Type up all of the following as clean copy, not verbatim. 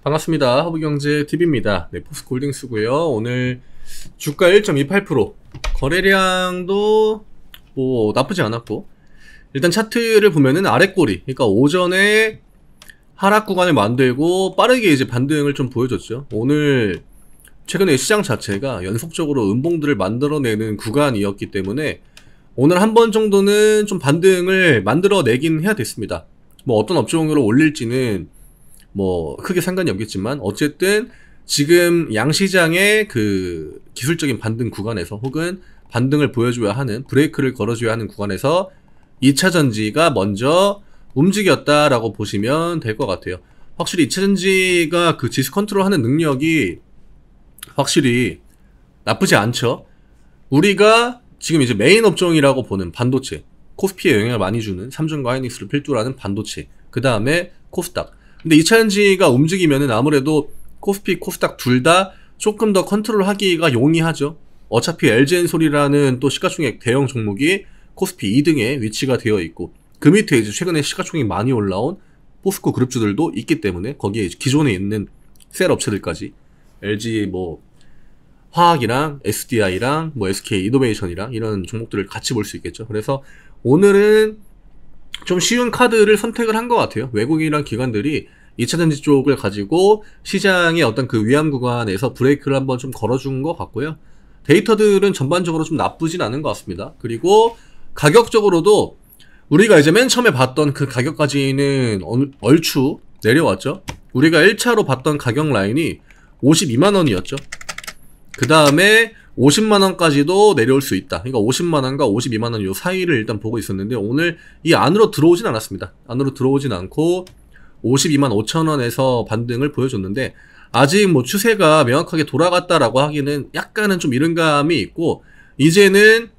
반갑습니다. 허브경제TV입니다. 네, 포스코홀딩스고요. 오늘 주가 1.28%, 거래량도 뭐 나쁘지 않았고, 일단 차트를 보면은 아랫꼬리, 그러니까 오전에 하락 구간을 만들고 빠르게 이제 반등을 좀 보여줬죠. 오늘 최근에 시장 자체가 연속적으로 음봉들을 만들어내는 구간이었기 때문에 오늘 한 번 정도는 좀 반등을 만들어내긴 해야 됐습니다. 뭐 어떤 업종으로 올릴지는 뭐 크게 상관이 없겠지만 어쨌든 지금 양시장의 그 기술적인 반등 구간에서 혹은 반등을 보여줘야 하는, 브레이크를 걸어줘야 하는 구간에서 2차전지가 먼저 움직였다라고 보시면 될 것 같아요. 확실히 2차전지가 그 지수 컨트롤하는 능력이 확실히 나쁘지 않죠. 우리가 지금 이제 메인 업종이라고 보는 반도체, 코스피에 영향을 많이 주는 삼성과 하이닉스를 필두로 하는 반도체, 그 다음에 코스닥. 근데 2차전지가 움직이면은 아무래도 코스피, 코스닥 둘 다 조금 더 컨트롤 하기가 용이하죠. 어차피 LG엔솔이라는 또 시가총액 대형 종목이 코스피 2등에 위치가 되어 있고, 그 밑에 이제 최근에 시가총액이 많이 올라온 포스코 그룹주들도 있기 때문에 거기에 이제 기존에 있는 셀 업체들까지 LG 뭐 화학이랑 SDI랑 뭐 SK 이노베이션이랑 이런 종목들을 같이 볼 수 있겠죠. 그래서 오늘은 좀 쉬운 카드를 선택을 한 것 같아요. 외국인이랑 기관들이 2차전지 쪽을 가지고 시장의 어떤 그 위험 구간에서 브레이크를 한번 좀 걸어준 것 같고요. 데이터들은 전반적으로 좀 나쁘진 않은 것 같습니다. 그리고 가격적으로도 우리가 이제 맨 처음에 봤던 그 가격까지는 얼추 내려왔죠. 우리가 1차로 봤던 가격 라인이 52만원이었죠. 그 다음에 50만원까지도 내려올 수 있다. 그러니까 50만원과 52만원 요 사이를 일단 보고 있었는데 오늘 이 안으로 들어오진 않았습니다. 안으로 들어오진 않고 52만 5천원에서 반등을 보여줬는데 아직 뭐 추세가 명확하게 돌아갔다라고 하기는 약간은 좀 이른 감이 있고, 이제는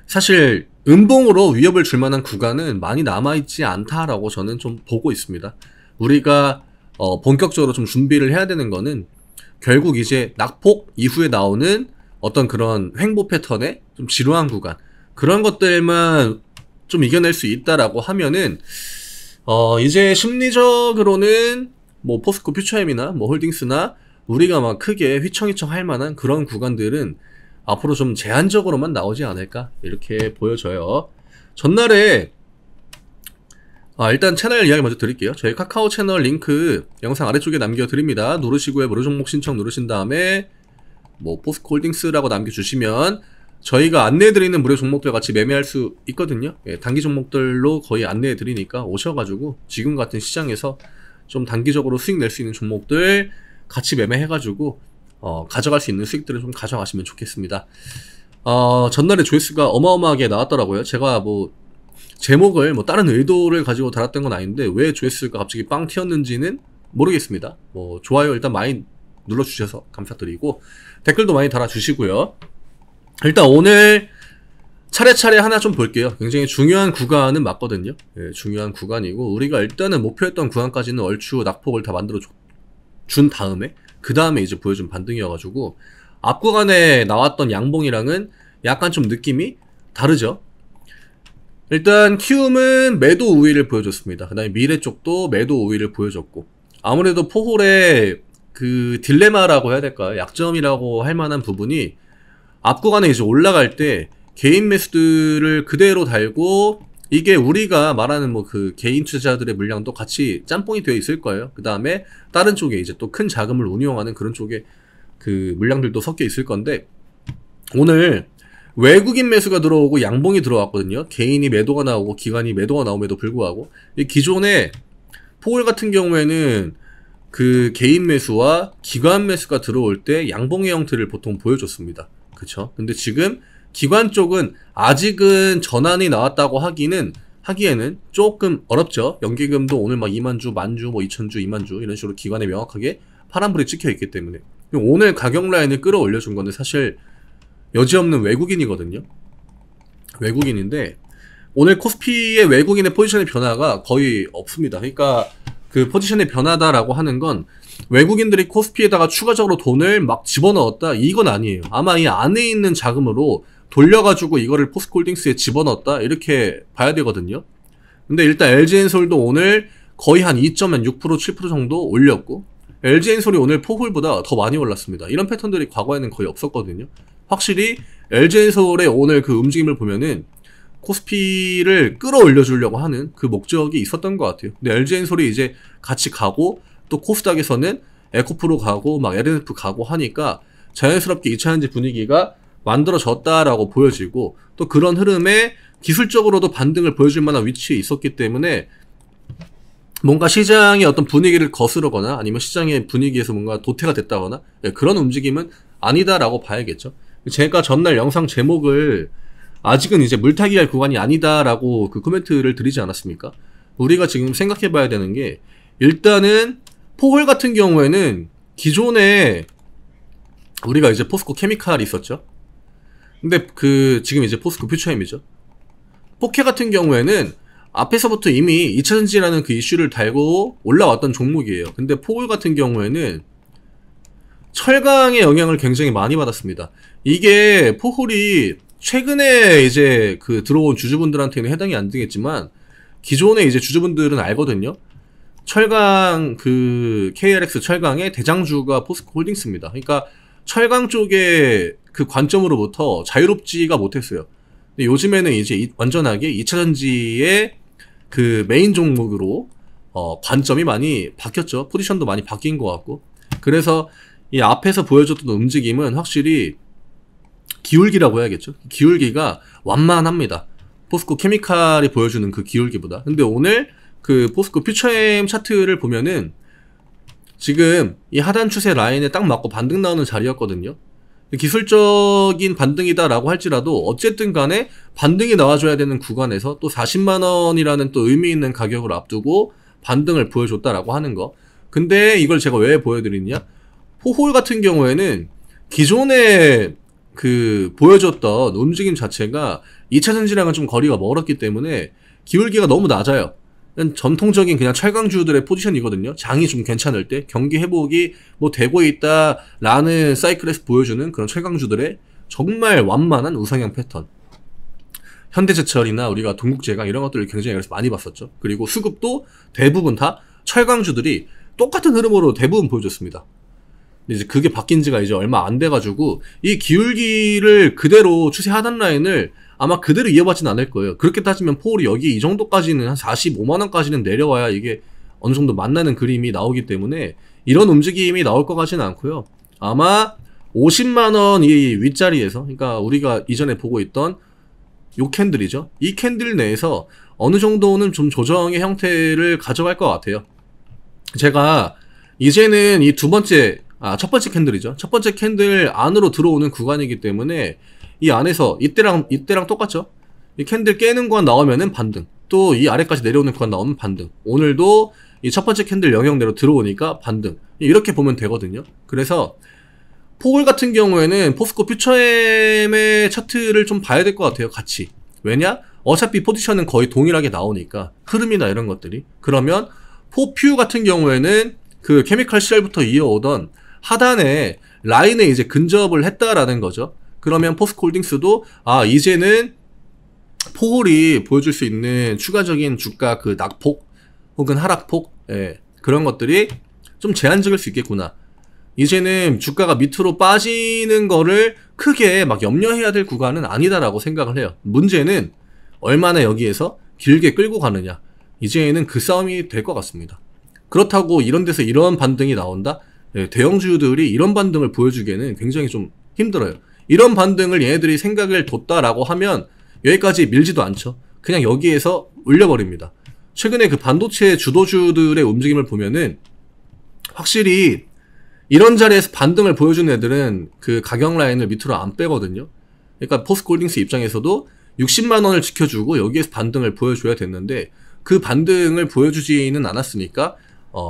사실 음봉으로 위협을 줄 만한 구간은 많이 남아있지 않다라고 저는 좀 보고 있습니다. 우리가 본격적으로 좀 준비를 해야 되는 거는 결국 이제 낙폭 이후에 나오는 어떤 그런 횡보 패턴의 좀 지루한 구간, 그런 것들만 좀 이겨낼 수 있다라고 하면은 이제 심리적으로는 뭐 포스코 퓨처엠이나 뭐 홀딩스나 우리가 막 크게 휘청휘청 할 만한 그런 구간들은 앞으로 좀 제한적으로만 나오지 않을까 이렇게 보여져요. 전날에 일단 채널 이야기 먼저 드릴게요. 저희 카카오 채널 링크 영상 아래쪽에 남겨드립니다. 누르시고요. 무료 종목 신청 누르신 다음에 뭐 포스코 홀딩스라고 남겨주시면 저희가 안내해드리는 무료 종목들 같이 매매할 수 있거든요. 예, 단기 종목들로 거의 안내해드리니까 오셔가지고 지금 같은 시장에서 좀 단기적으로 수익 낼 수 있는 종목들 같이 매매해가지고 가져갈 수 있는 수익들을 좀 가져가시면 좋겠습니다. 전날에 조회수가 어마어마하게 나왔더라고요. 제가 뭐 제목을 뭐 다른 의도를 가지고 달았던 건 아닌데 왜 조회수가 갑자기 빵 튀었는지는 모르겠습니다. 뭐 좋아요 일단 많이 눌러주셔서 감사드리고 댓글도 많이 달아주시고요. 일단 오늘 차례차례 하나 좀 볼게요. 굉장히 중요한 구간은 맞거든요. 예, 중요한 구간이고 우리가 일단은 목표했던 구간까지는 얼추 낙폭을 다 만들어 준 다음에 그 다음에 이제 보여준 반등이어가지고 앞 구간에 나왔던 양봉이랑은 약간 좀 느낌이 다르죠. 일단 키움은 매도 우위를 보여줬습니다. 그 다음에 미래 쪽도 매도 우위를 보여줬고, 아무래도 포홀의 그 딜레마라고 해야 될까요? 약점이라고 할 만한 부분이 앞 구간에 이제 올라갈 때 개인 매수들을 그대로 달고, 이게 우리가 말하는 뭐 그 개인 투자자들의 물량도 같이 짬뽕이 되어 있을 거예요. 그 다음에 다른 쪽에 이제 또 큰 자금을 운용하는 그런 쪽에 그 물량들도 섞여 있을 건데, 오늘 외국인 매수가 들어오고 양봉이 들어왔거든요. 개인이 매도가 나오고 기관이 매도가 나옴에도 불구하고 이 기존에 포홀 같은 경우에는 그 개인 매수와 기관 매수가 들어올 때 양봉의 형태를 보통 보여줬습니다. 그쵸? 근데 지금 기관 쪽은 아직은 전환이 나왔다고 하기에는 조금 어렵죠. 연기금도 오늘 막 2만주, 만주, 뭐 2천주, 2만주 이런 식으로 기관에 명확하게 파란불이 찍혀 있기 때문에 오늘 가격 라인을 끌어올려준 건데 사실 여지없는 외국인이거든요. 외국인인데 오늘 코스피의 외국인의 포지션의 변화가 거의 없습니다. 그러니까 그 포지션의 변화다라고 하는 건 외국인들이 코스피에다가 추가적으로 돈을 막 집어넣었다 이건 아니에요. 아마 이 안에 있는 자금으로 돌려가지고 이거를 포스코홀딩스에 집어넣었다 이렇게 봐야 되거든요. 근데 일단 LG엔솔도 오늘 거의 한 2.6%, 7% 정도 올렸고, LG엔솔이 오늘 포홀보다 더 많이 올랐습니다. 이런 패턴들이 과거에는 거의 없었거든요. 확실히 LG엔솔의 오늘 그 움직임을 보면은 코스피를 끌어올려주려고 하는 그 목적이 있었던 것 같아요. 근데 LG엔솔이 이제 같이 가고, 또 코스닥에서는 에코프로 가고 막 LNF 가고 하니까 자연스럽게 2차전지 분위기가 만들어졌다라고 보여지고, 또 그런 흐름에 기술적으로도 반등을 보여줄 만한 위치에 있었기 때문에 뭔가 시장의 어떤 분위기를 거스르거나 아니면 시장의 분위기에서 뭔가 도태가 됐다거나 그런 움직임은 아니다라고 봐야겠죠. 제가 전날 영상 제목을 아직은 이제 물타기 할 구간이 아니다라고 그 코멘트를 드리지 않았습니까? 우리가 지금 생각해 봐야 되는 게, 일단은 포홀 같은 경우에는 기존에 우리가 이제 포스코 케미칼이 있었죠. 근데 지금 이제 포스코 퓨처엠이죠. 포케 같은 경우에는 앞에서부터 이미 2차전지라는 그 이슈를 달고 올라왔던 종목이에요. 근데 포홀 같은 경우에는 철강의 영향을 굉장히 많이 받았습니다. 이게 포홀이 최근에 이제 들어온 주주분들한테는 해당이 안 되겠지만, 기존에 이제 주주분들은 알거든요. 철강 KRX 철강의 대장주가 포스코 홀딩스입니다. 그러니까 철강 쪽의 그 관점으로부터 자유롭지가 못했어요. 근데 요즘에는 이제 완전하게 2차전지의 그 메인 종목으로 관점이 많이 바뀌었죠. 포지션도 많이 바뀐 것 같고. 그래서 이 앞에서 보여줬던 움직임은 확실히 기울기라고 해야겠죠. 기울기가 완만합니다. 포스코 케미칼이 보여주는 그 기울기보다. 근데 오늘 그 포스코 퓨처엠 차트를 보면은 지금 이 하단 추세 라인에 딱 맞고 반등 나오는 자리였거든요. 기술적인 반등이다라고 할지라도 어쨌든 간에 반등이 나와줘야 되는 구간에서 또 40만원이라는 또 의미 있는 가격을 앞두고 반등을 보여줬다라고 하는 거. 근데 이걸 제가 왜 보여드리냐? 포홀 같은 경우에는 기존에 보여줬던 움직임 자체가 2차전지랑은 좀 거리가 멀었기 때문에 기울기가 너무 낮아요. 전통적인 그냥 철강주들의 포지션이거든요. 장이 좀 괜찮을 때 경기 회복이 뭐 되고 있다라는 사이클에서 보여주는 그런 철강주들의 정말 완만한 우상향 패턴. 현대제철이나 우리가 동국제강 이런 것들을 굉장히 많이 봤었죠. 그리고 수급도 대부분 다 철강주들이 똑같은 흐름으로 대부분 보여줬습니다. 근데 이제 그게 바뀐 지가 이제 얼마 안 돼가지고 이 기울기를 그대로 추세 하단 라인을 아마 그대로 이어받지는 않을 거예요. 그렇게 따지면 포홀이 여기 이 정도까지는 한 45만원까지는 내려와야 이게 어느 정도 만나는 그림이 나오기 때문에 이런 움직임이 나올 것 같지는 않고요. 아마 50만원 이 윗자리에서, 그러니까 우리가 이전에 보고 있던 요 캔들이죠. 이 캔들 내에서 어느 정도는 좀 조정의 형태를 가져갈 것 같아요. 제가 이제는 이 첫 번째 캔들이죠. 첫 번째 캔들 안으로 들어오는 구간이기 때문에 이 안에서 이때랑 똑같죠. 이 캔들 깨는 구간 나오면은 반등, 또 이 아래까지 내려오는 구간 나오면 반등. 오늘도 이 첫 번째 캔들 영역내로 들어오니까 반등. 이렇게 보면 되거든요. 그래서 포홀 같은 경우에는 포스코 퓨처엠의 차트를 좀 봐야 될 것 같아요. 같이. 왜냐? 어차피 포지션은 거의 동일하게 나오니까 흐름이나 이런 것들이. 그러면 포퓨 같은 경우에는 그 케미칼 시절부터 이어오던 하단에 라인에 이제 근접을 했다라는 거죠. 그러면 포스코 홀딩스도 이제는 포홀이 보여줄 수 있는 추가적인 주가 그 낙폭 혹은 하락폭, 그런 것들이 좀 제한적일 수 있겠구나. 이제는 주가가 밑으로 빠지는 거를 크게 막 염려해야 될 구간은 아니다라고 생각을 해요. 문제는 얼마나 여기에서 길게 끌고 가느냐. 이제는 그 싸움이 될 것 같습니다. 그렇다고 이런 데서 이런 반등이 나온다? 대형주들이 이런 반등을 보여주기에는 굉장히 좀 힘들어요. 이런 반등을 얘네들이 생각을 뒀다라고 하면 여기까지 밀지도 않죠. 그냥 여기에서 올려버립니다. 최근에 그 반도체 주도주들의 움직임을 보면은 확실히 이런 자리에서 반등을 보여주는 애들은 그 가격 라인을 밑으로 안 빼거든요. 그러니까 포스코 홀딩스 입장에서도 60만원을 지켜주고 여기에서 반등을 보여줘야 됐는데 그 반등을 보여주지는 않았으니까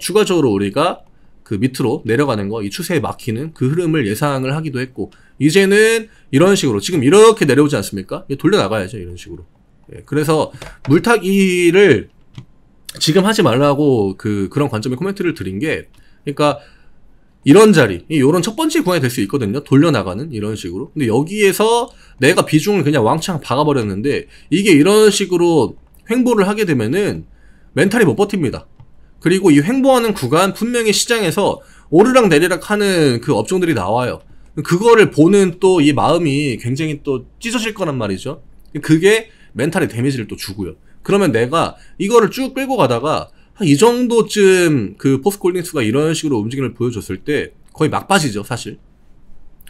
추가적으로 우리가 그 밑으로 내려가는 거, 이 추세에 막히는 그 흐름을 예상을 하기도 했고, 이제는 이런 식으로 지금 이렇게 내려오지 않습니까? 돌려나가야죠, 이런 식으로. 그래서 물타기를 지금 하지 말라고 그런 관점의 코멘트를 드린 게, 그러니까 이런 자리, 이런 첫 번째 구간이 될 수 있거든요. 돌려나가는 이런 식으로. 근데 여기에서 내가 비중을 그냥 왕창 박아버렸는데 이게 이런 식으로 횡보를 하게 되면은 멘탈이 못 버팁니다. 그리고 이 횡보하는 구간 분명히 시장에서 오르락 내리락 하는 그 업종들이 나와요. 그거를 보는 또 이 마음이 굉장히 또 찢어질 거란 말이죠. 그게 멘탈에 데미지를 또 주고요. 그러면 내가 이거를 쭉 끌고 가다가 한 이 정도쯤 그 포스코홀딩스가 이런 식으로 움직임을 보여줬을 때 거의 막바지죠, 사실.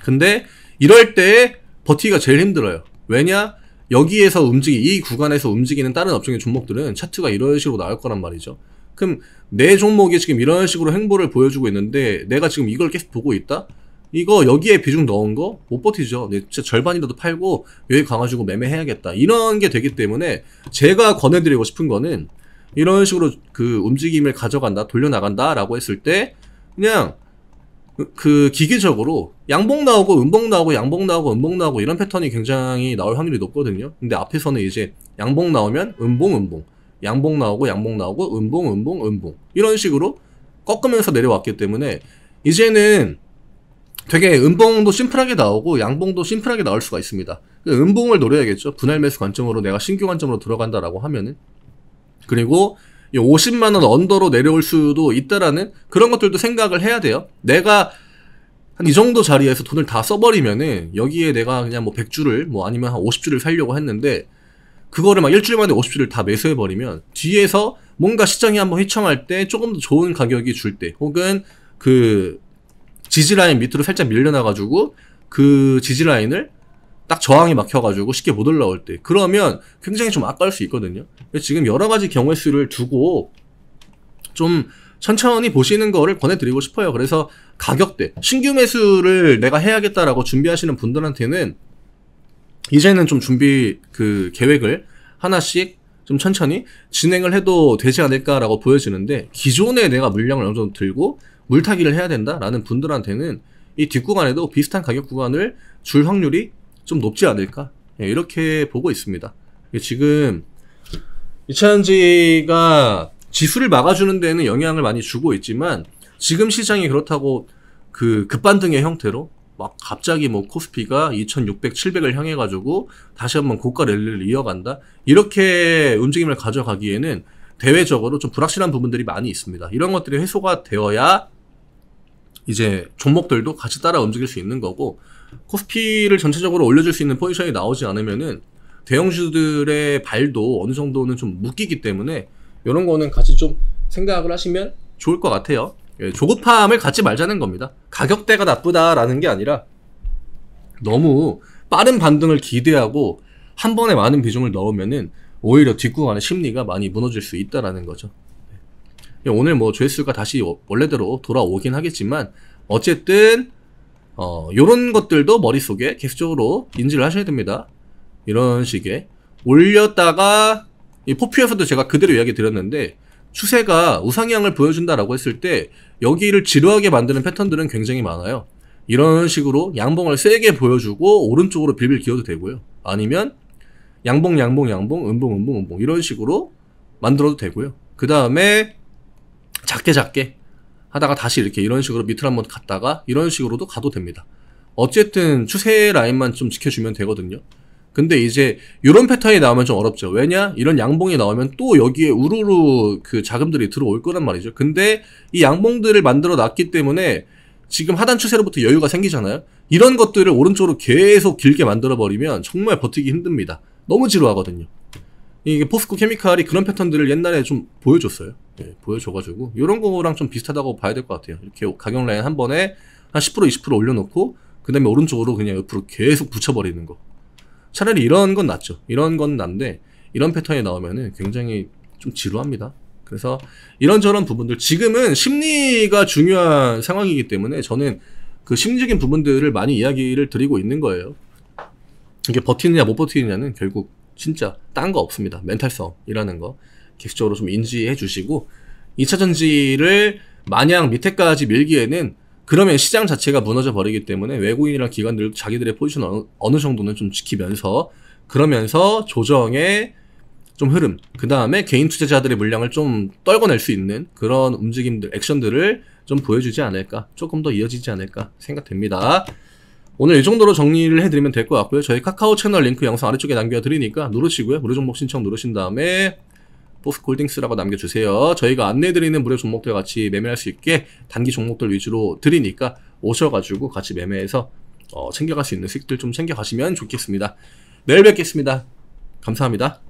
근데 이럴 때 버티기가 제일 힘들어요. 왜냐? 여기에서 이 구간에서 움직이는 다른 업종의 종목들은 차트가 이런 식으로 나올 거란 말이죠. 그럼 내 종목이 지금 이런 식으로 행보를 보여주고 있는데 내가 지금 이걸 계속 보고 있다? 이거 여기에 비중 넣은 거 못 버티죠. 진짜 절반이라도 팔고 여기 강화주고 매매해야겠다. 이런 게 되기 때문에 제가 권해드리고 싶은 거는 이런 식으로 그 움직임을 가져간다, 돌려나간다 라고 했을 때 그냥 그 기계적으로 양봉 나오고 음봉 나오고 양봉 나오고 음봉 나오고 이런 패턴이 굉장히 나올 확률이 높거든요. 근데 앞에서는 이제 양봉 나오면 음봉 양봉 나오고 양봉 나오고 음봉 이런 식으로 꺾으면서 내려왔기 때문에 이제는 되게 음봉도 심플하게 나오고 양봉도 심플하게 나올 수가 있습니다. 음봉을 노려야겠죠. 분할 매수 관점으로 내가 신규 관점으로 들어간다라고 하면은. 그리고 50만원 언더로 내려올 수도 있다라는 그런 것들도 생각을 해야 돼요. 내가 한 이 정도 자리에서 돈을 다 써버리면은 여기에 내가 그냥 뭐 100주를 뭐 아니면 한 50주를 살려고 했는데 그거를 막 일주일 만에 50주를 다 매수해버리면 뒤에서 뭔가 시장이 한번 휘청할 때 조금 더 좋은 가격이 줄 때 혹은 그 지지라인 밑으로 살짝 밀려나가지고 그 지지라인을 딱 저항이 막혀가지고 쉽게 못 올라올 때 그러면 굉장히 좀 아까울 수 있거든요. 지금 여러가지 경우의 수를 두고 좀 천천히 보시는 거를 권해드리고 싶어요. 그래서 가격대 신규 매수를 내가 해야겠다라고 준비하시는 분들한테는 이제는 좀 준비 그 계획을 하나씩 좀 천천히 진행을 해도 되지 않을까라고 보여지는데 기존에 내가 물량을 어느 정도 들고 물타기를 해야 된다라는 분들한테는 이 뒷구간에도 비슷한 가격 구간을 줄 확률이 좀 높지 않을까 이렇게 보고 있습니다. 지금 이차전지가 지수를 막아주는 데는 영향을 많이 주고 있지만 지금 시장이 그렇다고 그 급반등의 형태로 막 갑자기 뭐 코스피가 2600, 700을 향해 가지고 다시 한번 고가 랠리를 이어간다 이렇게 움직임을 가져가기에는 대외적으로 좀 불확실한 부분들이 많이 있습니다. 이런 것들이 해소가 되어야 이제 종목들도 같이 따라 움직일 수 있는 거고 코스피를 전체적으로 올려줄 수 있는 포지션이 나오지 않으면은 대형주들의 발도 어느 정도는 좀 묶이기 때문에 이런 거는 같이 좀 생각을 하시면 좋을 것 같아요. 조급함을 갖지 말자는 겁니다. 가격대가 나쁘다라는 게 아니라 너무 빠른 반등을 기대하고 한 번에 많은 비중을 넣으면은 오히려 뒷구간의 심리가 많이 무너질 수 있다라는 거죠. 오늘 뭐 조회수가 다시 원래대로 돌아오긴 하겠지만 어쨌든 요런 것들도 머릿속에 계속적으로 인지를 하셔야 됩니다. 이런 식의 올렸다가 이 포퓨에서도 제가 그대로 이야기 드렸는데 추세가 우상향을 보여준다라고 했을 때 여기를 지루하게 만드는 패턴들은 굉장히 많아요. 이런 식으로 양봉을 세게 보여주고 오른쪽으로 빌빌 기어도 되고요. 아니면 양봉 음봉 이런 식으로 만들어도 되고요. 그 다음에 작게 하다가 다시 이렇게 이런 식으로 밑으로 한번 갔다가 이런 식으로도 가도 됩니다. 어쨌든 추세 라인만 좀 지켜주면 되거든요. 근데 이제 이런 패턴이 나오면 좀 어렵죠. 왜냐? 이런 양봉이 나오면 또 여기에 우르르 그 자금들이 들어올 거란 말이죠. 근데 이 양봉들을 만들어 놨기 때문에 지금 하단 추세로부터 여유가 생기잖아요. 이런 것들을 오른쪽으로 계속 길게 만들어 버리면 정말 버티기 힘듭니다. 너무 지루하거든요. 이게 포스코 케미칼이 그런 패턴들을 옛날에 좀 보여줬어요. 보여줘가지고 이런 거랑 좀 비슷하다고 봐야 될 것 같아요. 이렇게 가격 라인 한 번에 한 10% 20% 올려놓고 그 다음에 오른쪽으로 그냥 옆으로 계속 붙여버리는 거. 차라리 이런 건 낫죠. 이런 건 난데 이런 패턴이 나오면은 굉장히 좀 지루합니다. 그래서 이런저런 부분들 지금은 심리가 중요한 상황이기 때문에 저는 그 심리적인 부분들을 많이 이야기를 드리고 있는 거예요. 이게 버티느냐 못 버티느냐는 결국 진짜 딴 거 없습니다. 멘탈성이라는 거 계속적으로 좀 인지해 주시고 2차전지를 마냥 밑에까지 밀기에는 그러면 시장 자체가 무너져 버리기 때문에 외국인이랑 기관들도 자기들의 포지션 어느 정도는 좀 지키면서 그러면서 조정의 좀 흐름, 그 다음에 개인 투자자들의 물량을 좀 떨궈낼 수 있는 그런 움직임들, 액션들을 좀 보여주지 않을까, 조금 더 이어지지 않을까 생각됩니다. 오늘 이 정도로 정리를 해드리면 될 것 같고요. 저희 카카오 채널 링크 영상 아래쪽에 남겨드리니까 누르시고요. 무료 종목 신청 누르신 다음에 포스콜딩스라고 남겨주세요. 저희가 안내해드리는 무료 종목들 같이 매매할 수 있게 단기 종목들 위주로 드리니까 오셔가지고 같이 매매해서 챙겨갈 수 있는 수익들 좀 챙겨가시면 좋겠습니다. 내일 뵙겠습니다. 감사합니다.